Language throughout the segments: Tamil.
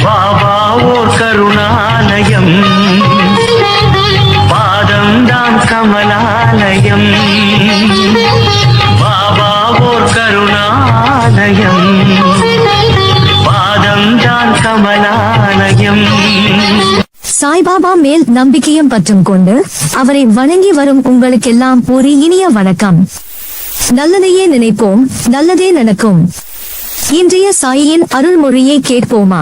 பாபா ஓர் கருணாலயம், பாதம்தான் கமலாலயம். பாபா ஓர் கருணாலயம், பாதம்தான் கமலாலயம். சாய்பாபா மேல் நம்பிக்கையும் பற்றும் கொண்டு அவரை வணங்கி வரும் உங்களுக்கெல்லாம் ஒரு இனிய வணக்கம். நல்லதையே நினைப்போம், நல்லதே நடக்கும். இன்றைய சாயின் அருள்மொழியை கேட்போமா?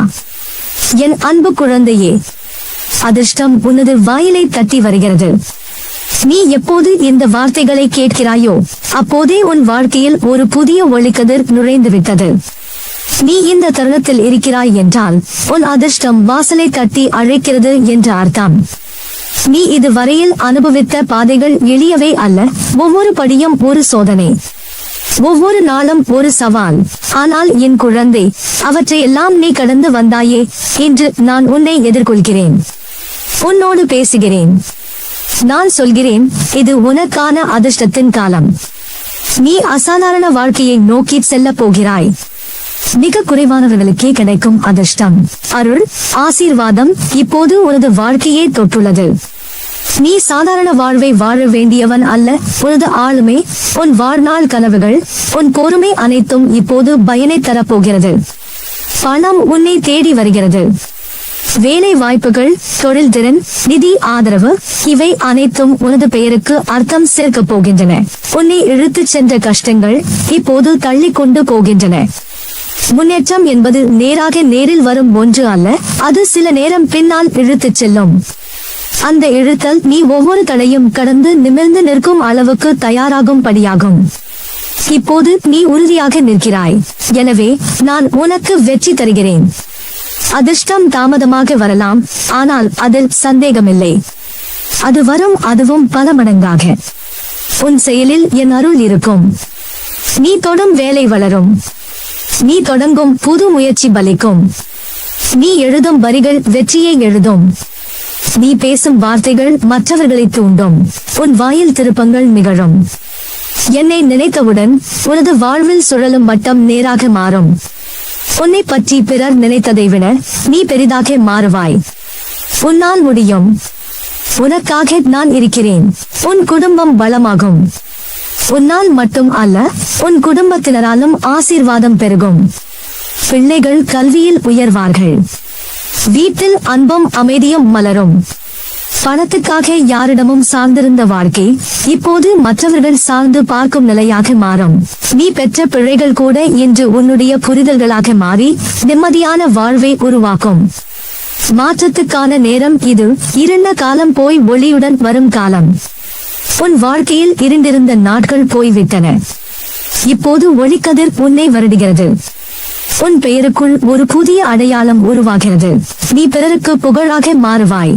என் அன்பு குழந்தையே, அதிர்ஷ்டம் உனது வாயிலை தட்டி வருகிறது. நீ எப்போது இந்த வார்த்தைகளை கேட்கிறாயோ அப்போதே உன் வாழ்க்கையில் ஒரு புதிய ஒளிக்கதிர் நுழைந்துவிட்டது. நீ இந்த தருணத்தில் இருக்கிறாய் என்றால் உன் அதிர்ஷ்டம் வாசலை தட்டி அழைக்கிறது என்ற அர்த்தம். நீ இதுவரையில் அனுபவித்த பாதைகள் எளியவை அல்ல. ஒவ்வொரு படியும் ஒரு சோதனை, ஒவ்வொரு நாளும் ஒரு சவால். ஆனால் என் குழந்தை, அவற்றை எல்லாம் நீ கடந்து வந்தாயே. இன்று நான் உன்னை எதிர்கொள்கிறேன், உன்னோடு பேசுகிறேன். நான் சொல்கிறேன், இது உனக்கான அதிர்ஷ்டத்தின் காலம். நீ அசாதாரண வாழ்க்கையை நோக்கி செல்ல போகிறாய். மிக குறைவானவர்களுக்கே கிடைக்கும் அதிர்ஷ்டம், அருள், ஆசீர்வாதம் இப்போது உனது வாழ்க்கையை தொட்டுள்ளது. நீ சாதாரண வாழ்வை வாழ வேண்டியவன் அல்ல. உனது ஆளுமை, உன் வாழ்நாள் கனவுகள், உன் பொறுமை அனைத்தும் இப்போது பயனை தரப்போகிறது. பணம் உன்னை தேடி வருகிறது. வேலை வாய்ப்புகள், தொழில் திறன், நிதி ஆதரவு இவை அனைத்தும் உனது பெயருக்கு அர்த்தம் சேர்க்கப் போகின்றன. உன்னை இழுத்துச் சென்ற கஷ்டங்கள் இப்போது தள்ளி கொண்டு போகின்றன. முன்னேற்றம் என்பது நேராக நேரில் வரும் ஒன்று அல்ல, அது சில நேரம் பின்னால் இழுத்துச் செல்லும். அந்த இழுத்தல் நீ ஒவ்வொரு தடையும் கடந்து நிமிர்ந்து நிற்கும் அளவுக்கு தயாராகும் படியாகும். இப்போது நீ உறுதியாக நிற்கிறாய். எனவே நான் உனக்கு வெற்றி தருகிறேன். அதிர்ஷ்டம் தாமதமாக வரலாம், ஆனால் அதில் சந்தேகமில்லை. அது வரும், அதுவும் பல மடங்காக. உன் செயலில் என் அருள் இருக்கும். நீ தொடும் வேலை வளரும். நீ தொடங்கும் புது முயற்சி பலிக்கும். நீ எழுதும் வரிகள் வெற்றியை எழுதும். நீ பேசும் வார்த்தைகள் மற்றவர்களை தூண்டும். உன் வாயில் திருப்பங்கள் நிகழும். என்னை நினைத்தவுடன் உனது வாழ்வில் சுழலும் வட்டம் நேராக மாறும். உன்னை பற்றி பிறர் நினைத்ததை விட நீ பெரிதாக மாறுவாய். உன்னால் முடியும். உனக்காக நான் இருக்கிறேன். உன் குடும்பம் பலமாகும். உன்னால் மட்டும் அல்ல, உன் குடும்பத்தினராலும் ஆசீர்வாதம் பெருகும். பிள்ளைகள் கல்வியில் உயர்வார்கள். வீட்டில் அன்பும் அமைதியும் மலரும். பணத்துக்காக யாரிடமும் சார்ந்திருந்த வாழ்க்கை இப்போது மற்றவர்கள் சார்ந்து பார்க்கும் நிலையாக மாறும். நீ பெற்ற பிள்ளைகள் கூட இன்று உன்னுடைய புரிதல்களாக மாறி நிம்மதியான வாழ்வை உருவாக்கும். மாற்றத்துக்கான நேரம் இது. இருண்ட காலம் போய் ஒளியுடன் வரும் காலம். உன் வாழ்க்கையில் இருண்டிருந்த நாட்கள் போய்விட்டன. இப்போது ஒளிக்கதிர் உன்னை வருடுகிறது. உன் பெயருக்குள் ஒரு புதிய அடையாளம் உருவாகிறது. நீ பிறருக்கு புகழாக மாறுவாய்.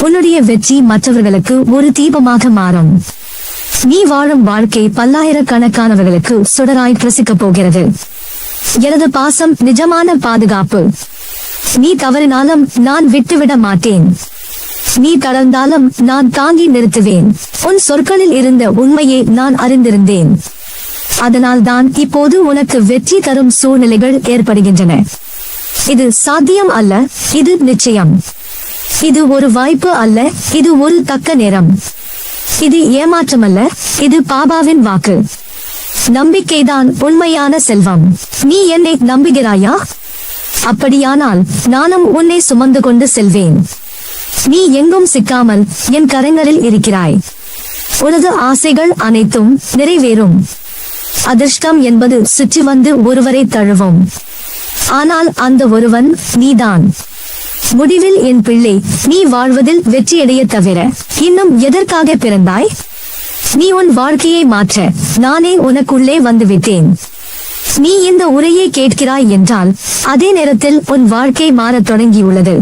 உன்னுடைய வெற்றி மற்றவர்களுக்கு ஒரு தீபமாக மாறும். நீ வாழும் வாழ்க்கை பல்லாயிரக்கணக்கானவர்களுக்கு சுடராய் பிரசிக்கப் போகிறது. எனது பாசம் நிஜமான பாதுகாப்பு. நீ தவறினாலும் நான் விட்டுவிட மாட்டேன். நீ தளர்ந்தாலும் நான் தாங்கி நிறுத்துவேன். உன் சொற்களில் இருந்த உண்மையை நான் அறிந்திருந்தேன். அதனால் தான் இப்போது உனக்கு வெற்றி தரும் சூழ்நிலைகள் ஏற்படுகின்றன. இது சாத்தியம் அல்ல, இது நிச்சயம். இது ஒரு வாய்ப்பு அல்ல, இது ஒரு தக்க நேரம். இது ஏமாற்றம் அல்ல, இது பாபாவின் வாக்கு. நம்பிக்கைதான் உண்மையான செல்வம். நீ என்னை நம்புகிறாயா? அப்படியானால் நானும் உன்னை சுமந்து கொண்டு செல்வேன். நீ எங்கும் சிக்காமல் என் கரங்களில் இருக்கிறாய். உனது ஆசைகள் அனைத்தும் நிறைவேறும். அதிர்ஷ்டம் என்பது சுற்றி வந்து ஒருவரை தழுவும். ஆனால் அந்த ஒருவன் நீதான். முடிவில் என் பிள்ளை, நீ வாழ்வதில் வெற்றியடைய தவிர இன்னும் எதற்காக பிறந்தாய்? நீ உன் வாழ்க்கையை மாற்ற நானே உனக்குள்ளே வந்துவிட்டேன். நீ இந்த உரையை கேட்கிறாய் என்றால் அதே நேரத்தில் உன் வாழ்க்கை மாறத் தொடங்கியுள்ளது.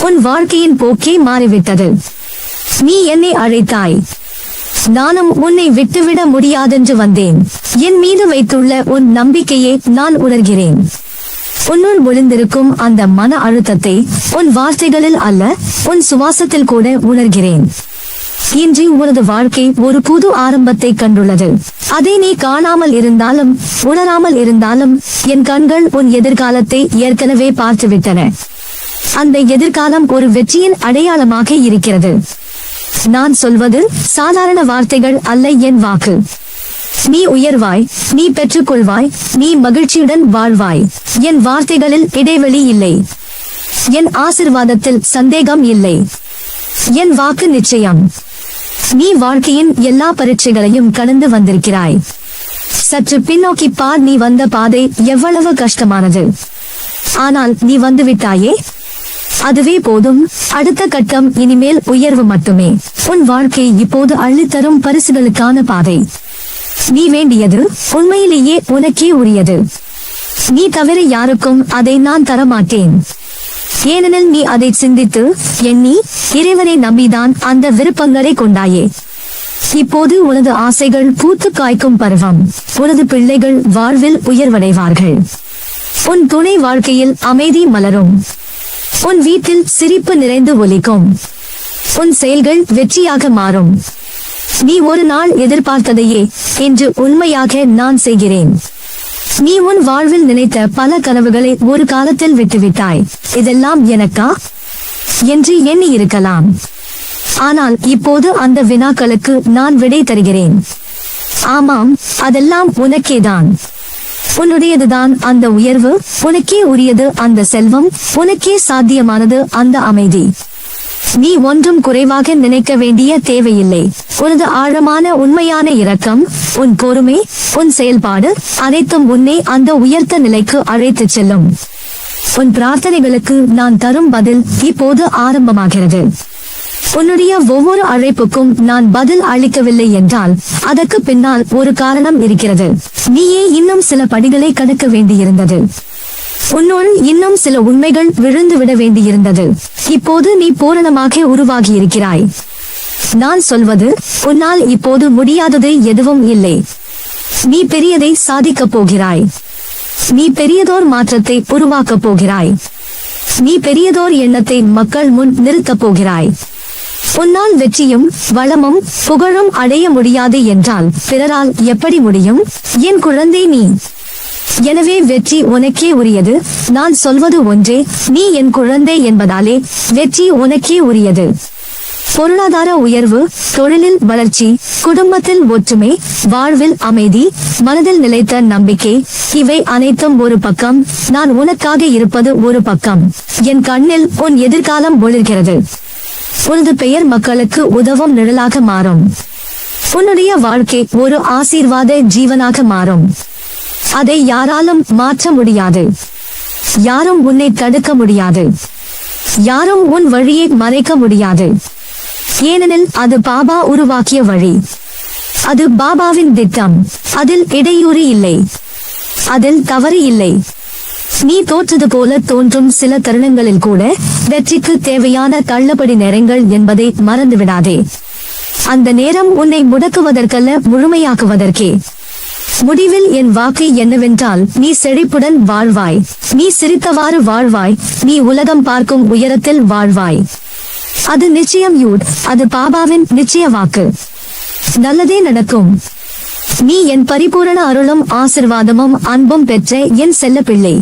உன் வாழ்க்கையின் போக்கே மாறிவிட்டது. நீ என்னை அழைத்தாய். நானும் உன்னை விட்டுவிட முடியாதென்று வந்தேன். என் மீது வைத்துள்ள உன் நம்பிக்கையை நான் உணர்கிறேன். உன்னுள் ஒளிந்திருக்கும் அந்த மன அழுத்தத்தை உன் வார்த்தைகளில் அல்ல, உன் சுவாசத்தில் கூட உணர்கிறேன். இன்று உனது வாழ்க்கை ஒரு புது ஆரம்பத்தை கண்டுள்ளது. அதை நீ காணாமல் இருந்தாலும் உணராமல் இருந்தாலும் என் கண்கள் உன் எதிர்காலத்தை ஏற்கனவே பார்த்துவிட்டன. அந்த எதிர்காலம் ஒரு வெற்றியின் அடையாளமாக இருக்கிறது. நான் சொல்வது சாதாரண வார்த்தைகள் அல்ல, என் வாக்கு. நீ உயர்வாய், நீ பெற்றுக்கொள்வாய், நீ மகிழ்ச்சியுடன் வாழ்வாய். என் வார்த்தைகளில் இடைவெளி இல்லை, என் ஆசிர்வாதத்தில் சந்தேகம் இல்லை, என் வாக்கு நிச்சயம். நீ வாழ்க்கையின் எல்லா பரீட்சைகளையும் கடந்து வந்திருக்கிறாய். சற்று பின்னோக்கி பார், நீ வந்த பாதை எவ்வளவு கஷ்டமானது. ஆனால் நீ வந்துவிட்டாயே, அதுவே போதும். அடுத்த கட்டம் இனிமேல் உயர்வு மட்டுமே. உன் வாழ்க்கை இப்போது அள்ளித்தரும் பரிசுகளுக்கான பாதை. நீ வேண்டியது உண்மையிலேயே உனக்கே உரியது. நீ தவிர யாருக்கும் அதை நான் தரமாட்டேன். ஏனெனில் நீ அதை சிந்தித்து எண்ணி இறைவனை நம்பிதான் அந்த விருப்பங்களை கொண்டாயே. இப்போது உனது ஆசைகள் பூத்து காய்க்கும் பருவம். உனது பிள்ளைகள் வாழ்வில் உயர்வடைவார்கள். உன் துணை வாழ்க்கையில் அமைதி மலரும். உன் வீட்டில் சிரிப்பு நிறைந்து ஒலிக்கும். உன் செயல்கள் வெற்றியாக மாறும். நீ ஒரு நாள் எதிர்பார்த்ததையே இன்று உண்மையாக நான் செய்கிறேன். நீ உன் வாழ்வில் நினைத்த பல கனவுகளை ஒரு காலத்தில் விட்டுவிட்டாய். இதெல்லாம் எனக்கா என்று எண்ணி இருக்கலாம். ஆனால் இப்போது அந்த வினாக்களுக்கு நான் விடை தருகிறேன். ஆமாம், அதெல்லாம் உனக்கேதான். உன்னுடையதுதான் அந்த உயர்வு, உனக்கே உரியது அந்த செல்வம், உனக்கே சாத்தியமானது அந்த அமைதி. நீ ஒன்றும் குறைவாக நினைக்க வேண்டிய தேவையில்லை. உனது ஆழமான உண்மையான இரக்கம், உன் பொறுமை, உன் செயல்பாடு அனைத்தும் உன்னை அந்த உயர்த்த நிலைக்கு அழைத்துச் செல்லும். உன் பிரார்த்தனைகளுக்கு நான் தரும் பதில் இப்போது ஆரம்பமாகிறது. உன்னுடைய ஒவ்வொரு அழைப்புக்கும் நான் பதில் அளிக்கவில்லை என்றால் அதற்கு பின்னால் ஒரு காரணம் இருக்கிறது. நீயே இன்னும் சில படிகளை கடக்க வேண்டியிருந்தது. உன்னுள் இன்னும் சில உண்மைகள் விழுந்து விட வேண்டியிருந்தது. இப்போது நீ பூரணமாக உருவாகி இருக்கிறாய். நான் சொல்வது, உன்னால் இப்போது முடியாதது எதுவும் இல்லை. நீ பெரியதை சாதிக்கப் போகிறாய். நீ பெரியதோர் மாற்றத்தை உருவாக்கப் போகிறாய். நீ பெரியதோர் எண்ணத்தை மக்கள் முன் நிறுத்தப் போகிறாய். உன்னால் வெற்றியும் வளமும் புகழும் அடைய முடியாது என்றால் பிறரால் எப்படி முடியும்? என் குழந்தை நீ. எனவே வெற்றி உனக்கே உரியது. நான் சொல்வது ஒன்றே, நீ என் குழந்தை என்பதாலே வெற்றி உனக்கே உரியது. பொருளாதார உயர்வு, தொழிலில் வளர்ச்சி, குடும்பத்தில் ஒற்றுமை, வாழ்வில் அமைதி, மனதில் நிலைத்த நம்பிக்கை, இவை அனைத்தும் ஒரு பக்கம். நான் உனக்காக இருப்பது ஒரு பக்கம். என் கண்ணில் உன் எதிர்காலம் ஒளிர்கிறது. உனது பெயர் மக்களுக்கு உதவும் நிழலாக மாறும். உன்னுடைய வாழ்க்கை ஒரு ஆசீர்வாத ஜீவனாக மாறும். அதை யாராலும் மாற்ற முடியாது. யாரும் உன்னை தடுக்க முடியாது. யாரும் உன் வழியை மறைக்க முடியாது. ஏனெனில் அது பாபா உருவாக்கிய வழி. அது பாபாவின் திட்டம். அதில் இடையூறு இல்லை, அதில் தவறு இல்லை. நீ தோற்றது போல தோன்றும் சில தருணங்களில் கூட வெற்றிக்கு தேவையான தள்ளுபடி நேரங்கள் என்பதை மறந்துவிடாதே. அந்த நேரம் உன்னை முடக்குவதற்கல்ல, முழுமையாக்குவதற்கே. முடிவில் என் வாக்கு என்னவென்றால், நீ செழிப்புடன் வாழ்வாய். நீ சிரித்தவாறு வாழ்வாய். நீ உலகம் பார்க்கும் உயரத்தில் வாழ்வாய். அது நிச்சயம் யூட். அது பாபாவின் நிச்சய வாக்கு. நல்லதே நடக்கும். நீ என் பரிபூரண அருளும் ஆசிர்வாதமும் அன்பும் பெற்ற என் செல்ல பிள்ளை.